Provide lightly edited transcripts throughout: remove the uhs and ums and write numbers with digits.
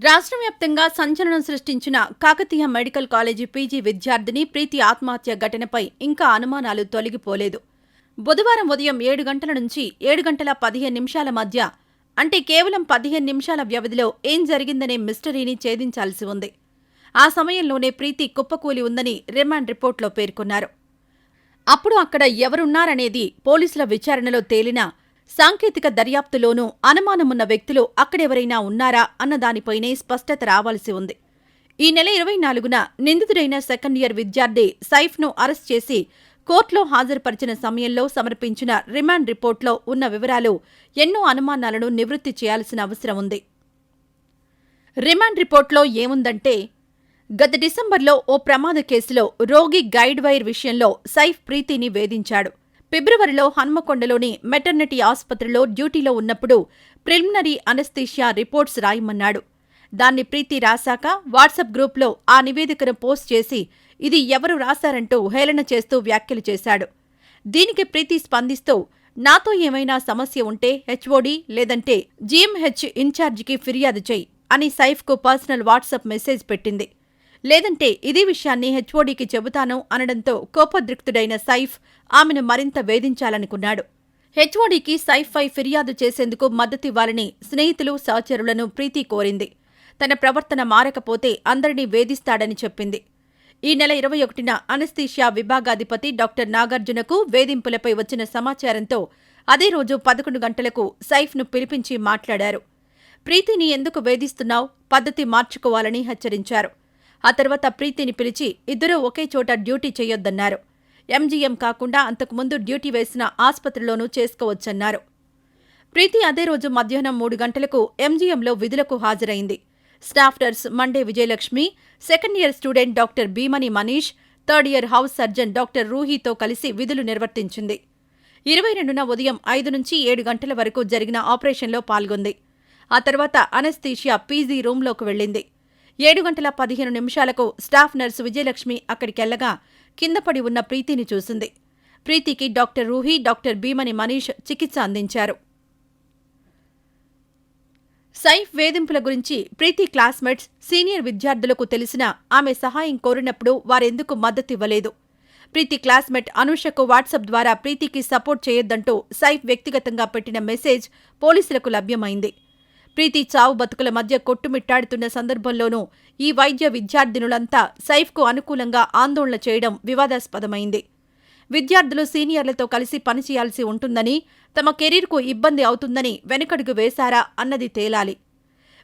రాష్ట్ర వ్యాప్తంగా సంచలనం సృష్టించిన కాకతీయ మెడికల్ కాలేజీ పీజీ విద్యార్థిని ప్రీతి ఆత్మహత్య ఘటనపై ఇంకా అనుమానాలు తొలగిపోలేదు. బుధవారం ఉదయం 7 గంటల నుంచి 7 గంటల 15 నిమిషాల మధ్య, అంటే కేవలం 15 నిమిషాల వ్యవధిలో ఏం జరిగిందనే మిస్టరీని ఛేదించాల్సి ఉంది. ఆ సమయంలోనే ప్రీతి కుప్పకూలి ఉందని రిమాండ్ రిపోర్ట్లో పేర్కొన్నారు. అప్పుడు అక్కడ ఎవరున్నారనేది పోలీసుల విచారణలో తేలినా, సాంకేతిక దర్యాప్తులోనూ అనుమానమున్న వ్యక్తులు అక్కడెవరైనా ఉన్నారా అన్న దానిపైనే స్పష్టత రావాల్సి ఉంది. ఈ నెల 24న నిందితుడైన సెకండ్ ఇయర్ విద్యార్థి సైఫ్ను అరెస్ట్ చేసి కోర్టులో హాజరుపరిచిన సమయంలో సమర్పించిన రిమాండ్ రిపోర్ట్లో ఉన్న వివరాలు ఎన్నో అనుమానాలను నివృత్తి చేయాల్సిన అవసరం ఉంది. రిమాండ్ రిపోర్ట్లో ఏముందంటే, గత డిసెంబర్లో ఓ ప్రమాద కేసులో రోగి గైడ్ వైర్ విషయంలో సైఫ్ ప్రీతిని వేధించాడు. ఫిబ్రవరిలో హన్మకొండలోని మెటర్నిటీ ఆసుపత్రిలో డ్యూటీలో ఉన్నప్పుడు ప్రిలిమినరీ అనస్థీషియా రిపోర్ట్స్ రాయమన్నాడు. దాన్ని ప్రీతి రాశాక వాట్సాప్ గ్రూప్లో ఆ నివేదికను పోస్ట్ చేసి ఇది ఎవరు రాశారంటూ హేళన చేస్తూ వ్యాఖ్యలు చేశాడు. దీనికి ప్రీతి స్పందిస్తూ, నాతో ఏమైనా సమస్య ఉంటే హెచ్ఓడి లేదంటే జీఎంహెచ్ ఇన్ఛార్జికి ఫిర్యాదు చెయ్యి అని సైఫ్కు పర్సనల్ వాట్సాప్ మెసేజ్ పెట్టింది. లేదంటే ఇదే విషయాన్ని హెచ్ఓడికి చెబుతాను అనడంతో కోపోద్రిక్తుడైన సైఫ్ ఆమెను మరింత వేధించాలనుకున్నాడు. హెచ్ఓడికి సైఫ్పై ఫిర్యాదు చేసేందుకు మద్దతివ్వాలని స్నేహితులు, సహచరులను ప్రీతి కోరింది. తన ప్రవర్తన మారకపోతే అందరినీ వేధిస్తాడని చెప్పింది. ఈ నెల 21న అనస్థీషియా విభాగాధిపతి డాక్టర్ నాగార్జునకు వేధింపులపై వచ్చిన సమాచారంతో అదే రోజు 11 గంటలకు సైఫ్ను పిలిపించి మాట్లాడారు. ప్రీతిని ఎందుకు వేధిస్తున్నావ్, పద్ధతి మార్చుకోవాలని హెచ్చరించారు. ఆ తర్వాత ప్రీతిని పిలిచి ఇద్దరూ ఒకే చోట డ్యూటీ చేయొద్దన్నారు. ఎంజీఎం కాకుండా అంతకుముందు డ్యూటీ వేసిన ఆసుపత్రిలోనూ చేసుకోవచ్చన్నారు. ప్రీతి అదే రోజు మధ్యాహ్నం 3 గంటలకు ఎంజీఎంలో విధులకు హాజరైంది. Staff nurse Mande Vijayalakshmi, second year student doctor Bhimani Manish, third year house surgeon doctor రూహీతో కలిసి విధులు నిర్వర్తించింది. 22న ఉదయం 5 నుంచి 7 గంటల వరకు జరిగిన ఆపరేషన్లో పాల్గొంది. ఆ తర్వాత అనస్థీషియా పీజీ రూంలోకి వెళ్లింది. 7 గంటల 15 నిమిషాలకు స్టాఫ్ నర్సు విజయలక్ష్మి అక్కడికెళ్లగా కిందపడి ఉన్న ప్రీతిని చూసింది. ప్రీతికి డాక్టర్ రూహీ, డాక్టర్ భీమని మనీష్ చికిత్స అందించారు. సైఫ్ వేధింపుల గురించి ప్రీతి క్లాస్మేట్స్, సీనియర్ విద్యార్థులకు తెలిసినా ఆమె సహాయం కోరినప్పుడు వారెందుకు మద్దతివ్వలేదు? ప్రీతి క్లాస్మేట్ అనూషకు వాట్సాప్ ద్వారా ప్రీతికి సపోర్ట్ చేయొద్దంటూ సైఫ్ వ్యక్తిగతంగా పెట్టిన మెసేజ్ పోలీసులకు లభ్యమైంది. ప్రీతి చావు బతుకుల మధ్య కొట్టుమిట్టాడుతున్న సందర్భంలోనూ ఈ వైద్య విద్యార్థినులంతా సైఫ్కు అనుకూలంగా ఆందోళన చేయడం వివాదాస్పదమైంది. విద్యార్థులు సీనియర్లతో కలిసి పనిచేయాల్సి ఉంటుందని, తమ కెరీర్కు ఇబ్బంది అవుతుందని వెనుకడుగు వేశారా అన్నది తేలాలి.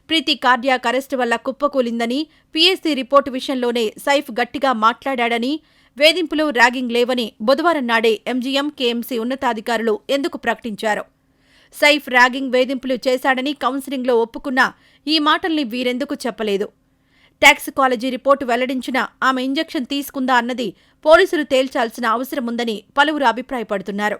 ప్రీతి కార్డియాక్ అరెస్టు వల్ల కుప్పకూలిందని, పీఎస్సీ రిపోర్టు విషయంలోనే సైఫ్ గట్టిగా మాట్లాడాడని, వేధింపులు, ర్యాగింగ్ లేవని బుధవారం నాడే ఎంజీఎం, కేఎంసీ ఉన్నతాధికారులు ఎందుకు ప్రకటించారు? సైఫ్ ర్యాగింగ్, వేధింపులు చేశాడని కౌన్సిలింగ్లో ఒప్పుకున్నా ఈ మాటల్ని వీరెందుకు చెప్పలేదు? టాక్సికాలజీ రిపోర్టు వెల్లడించినా ఆమె ఇంజెక్షన్ తీసుకుందా అన్నది పోలీసులు తేల్చాల్సిన అవసరముందని పలువురు అభిప్రాయపడుతున్నారు.